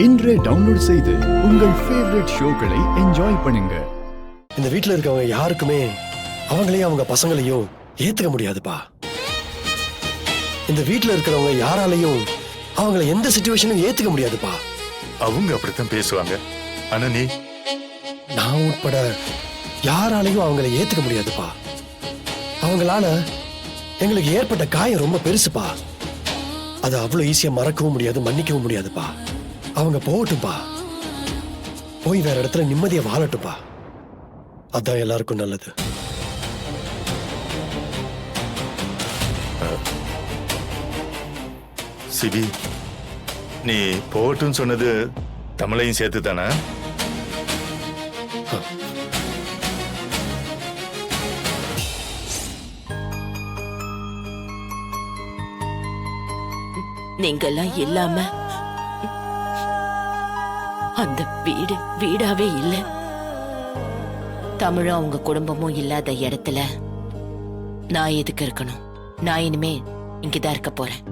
இன்றே டவுன்லோட் செய்து உங்கள் ஃபேவரட் ஷோக்களை என்ஜாய் பண்ணுங்க. இந்த வீட்ல இருக்கவங்க யாருக்குமே அவங்களையும் அவங்க பசங்களையும் ஏத்துக்க முடியாதுப்பா. இந்த வீட்ல இருக்கிறவங்க யாராலையும் அவங்கள எந்த சிச்சுவேஷனும் ஏத்துக்க முடியாதுப்பா. அவங்க அப்படித்தான் பேசுவாங்க. ஆனா நான் உட்பட யாராலையும் அவங்கள ஏத்துக்க முடியாதுப்பா. அவங்களால எங்களுக்கு ஏற்பட்ட காயம் ரொம்ப பெருசுப்பா. அது அவ்வளவு ஈஸியா மறக்கவும் முடியாது, மன்னிக்கவும் முடியாதுப்பா. அவங்க போகட்டும்பா, போய் வேற இடத்துல நிம்மதியா வாழட்டும்பா. அதான் எல்லாருக்கும் நல்லது. சிபி, நீ போகட்டும்னு சொன்னது தமிழையும் சேர்த்து தானே? நீங்கெல்லாம் இல்லாம அந்த வீடு வீடாவே இல்ல. தமிழும் அவங்க குடும்பமும் இல்லாத இடத்துல நான் எதுக்கு இருக்கணும்? நான் இனிமே இங்கதான் இருக்க போறேன்.